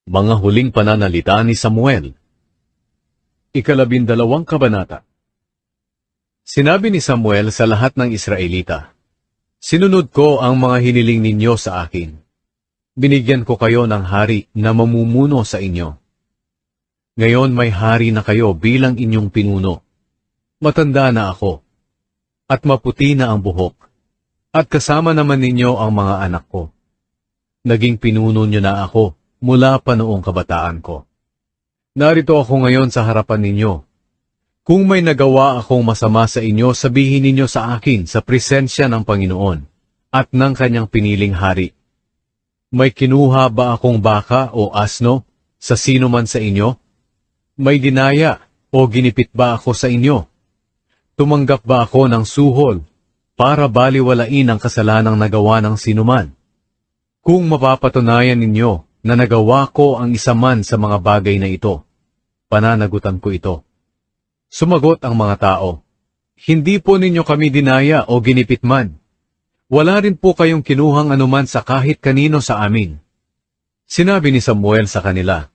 Mga huling pananalita ni Samuel. 12 kabanata. Sinabi ni Samuel sa lahat ng Israelita, "Sinunod ko ang mga hiniling ninyo sa akin. Binigyan ko kayo ng hari na mamumuno sa inyo. Ngayon may hari na kayo bilang inyong pinuno. Matanda na ako, at maputi na ang buhok, at kasama naman ninyo ang mga anak ko. Naging pinuno nyo na ako mula pa noong kabataan ko. Narito ako ngayon sa harapan ninyo. Kung may nagawa akong masama sa inyo, sabihin ninyo sa akin sa presensya ng Panginoon at ng kanyang piniling hari. May kinuha ba akong baka o asno sa sino man sa inyo? May dinaya o ginipit ba ako sa inyo? Tumanggap ba ako ng suhol para baliwalain ang kasalanang nagawa ng sinuman? Kung mapapatunayan ninyo na nagawa ko ang isa man sa mga bagay na ito, pananagutan ko ito." Sumagot ang mga tao, "Hindi po ninyo kami dinaya o ginipit man. Wala rin po kayong kinuhang anuman sa kahit kanino sa amin." Sinabi ni Samuel sa kanila,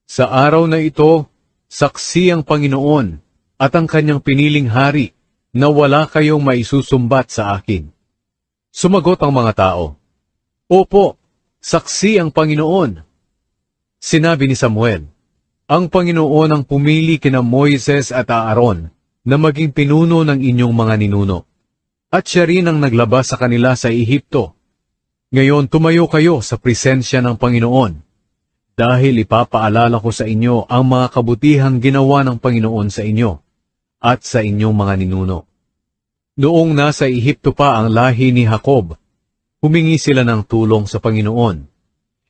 "Sa araw na ito, saksi ang Panginoon at ang kanyang piniling hari na wala kayong maisusumbat sa akin." Sumagot ang mga tao, "Opo, saksi ang Panginoon." Sinabi ni Samuel, "Ang Panginoon ang pumili kina Moises at Aaron na maging pinuno ng inyong mga ninuno, at siya rin ang naglabas sa kanila sa Ehipto. Ngayon tumayo kayo sa presensya ng Panginoon, dahil ipapaalala ko sa inyo ang mga kabutihang ginawa ng Panginoon sa inyo at sa inyong mga ninuno. Noong nasa Ehipto pa ang lahi ni Jacob, humingi sila ng tulong sa Panginoon.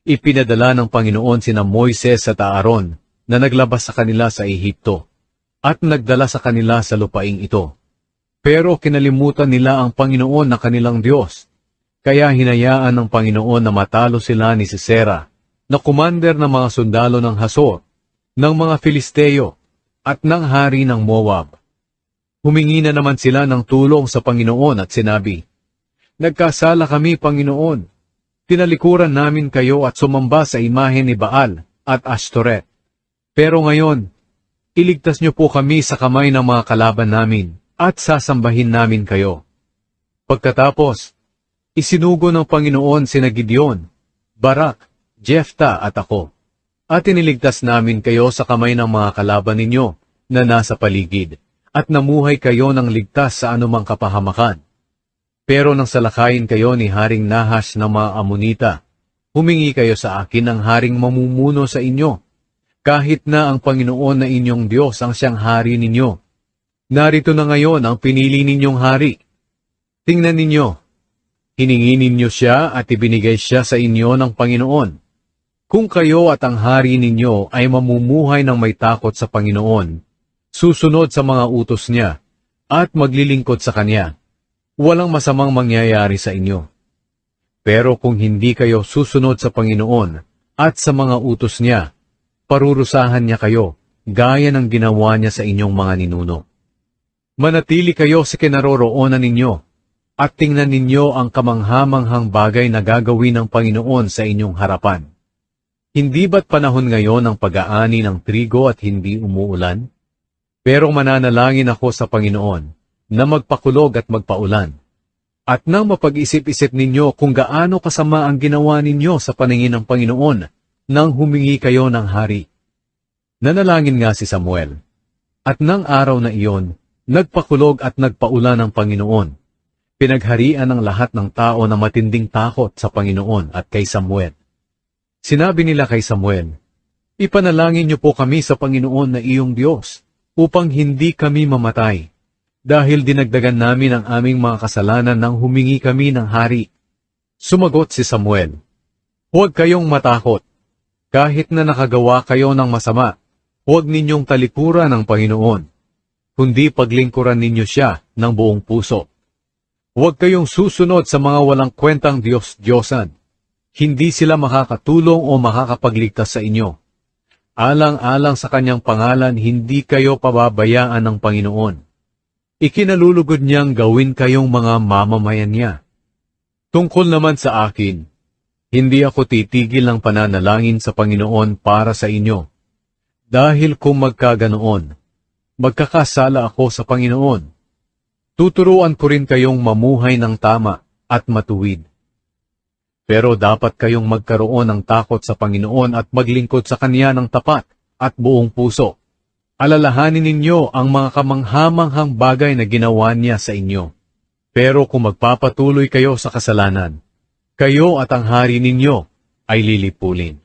Ipinadala ng Panginoon sina Moises at Aaron na naglabas sa kanila sa Ehipto, at nagdala sa kanila sa lupaing ito. Pero kinalimutan nila ang Panginoon na kanilang Diyos, kaya hinayaan ng Panginoon na matalo sila ni Sisera, na commander ng mga sundalo ng Hasor, ng mga Filisteo, at ng hari ng Moab. Humingi na naman sila ng tulong sa Panginoon at sinabi, "Nagkasala kami, Panginoon. Tinalikuran namin kayo at sumamba sa imahe ni Baal at Ashtoreth. Pero ngayon, iligtas niyo po kami sa kamay ng mga kalaban namin at sasambahin namin kayo." Pagkatapos, isinugo ng Panginoon sina Gideon, Barak, Jephthah at ako, at iniligtas namin kayo sa kamay ng mga kalaban ninyo na nasa paligid, at namuhay kayo ng ligtas sa anumang kapahamakan. Pero nang salakayin kayo ni Haring Nahash ng mga Amonita, humingi kayo sa akin ng haring mamumuno sa inyo, kahit na ang Panginoon na inyong Diyos ang siyang hari ninyo. Narito na ngayon ang pinili ninyong hari. Tingnan ninyo, hiningi ninyo siya at ibinigay siya sa inyo ng Panginoon. Kung kayo at ang hari ninyo ay mamumuhay ng may takot sa Panginoon, susunod sa mga utos niya, at maglilingkod sa Kanya, walang masamang mangyayari sa inyo. Pero kung hindi kayo susunod sa Panginoon at sa mga utos niya, parurusahan niya kayo, gaya ng ginawa niya sa inyong mga ninuno. Manatili kayo sa kinaroroonan ninyo, at tingnan ninyo ang kamanghamanghang bagay na gagawin ng Panginoon sa inyong harapan. Hindi ba't panahon ngayon ng pag-aani ng trigo at hindi umuulan? Pero mananalangin ako sa Panginoon na magpakulog at magpaulan. At nang mapag-isip-isip ninyo kung gaano kasama ang ginawa ninyo sa paningin ng Panginoon nang humingi kayo ng hari. Nanalangin nga si Samuel. At nang araw na iyon, nagpakulog at nagpaulan ng Panginoon. Pinagharian ng lahat ng tao na matinding takot sa Panginoon at kay Samuel. Sinabi nila kay Samuel, "Ipanalangin niyo po kami sa Panginoon na iyong Diyos, upang hindi kami mamatay, dahil dinagdagan namin ang aming mga kasalanan nang humingi kami ng hari." Sumagot si Samuel, "Huwag kayong matakot. Kahit na nakagawa kayo ng masama, huwag ninyong talikuran ang Panginoon, kundi paglingkuran ninyo siya ng buong puso. Huwag kayong susunod sa mga walang kwentang Diyos-Diyosan. Hindi sila makakatulong o makakapagligtas sa inyo. Alang-alang sa kanyang pangalan, hindi kayo pababayaan ng Panginoon. Ikinalulugod niyang gawin kayong mga mamamayan niya. Tungkol naman sa akin, Hindi ako titigil ng pananalangin sa Panginoon para sa inyo. Dahil kung magkaganoon, magkakasala ako sa Panginoon. Tuturuan ko rin kayong mamuhay ng tama at matuwid. Pero dapat kayong magkaroon ng takot sa Panginoon at maglingkod sa Kanya ng tapat at buong puso. Alalahanin ninyo ang mga kamanghamanghang bagay na ginawa niya sa inyo. Pero kung magpapatuloy kayo sa kasalanan, kayo at ang hari ninyo ay lilipulin.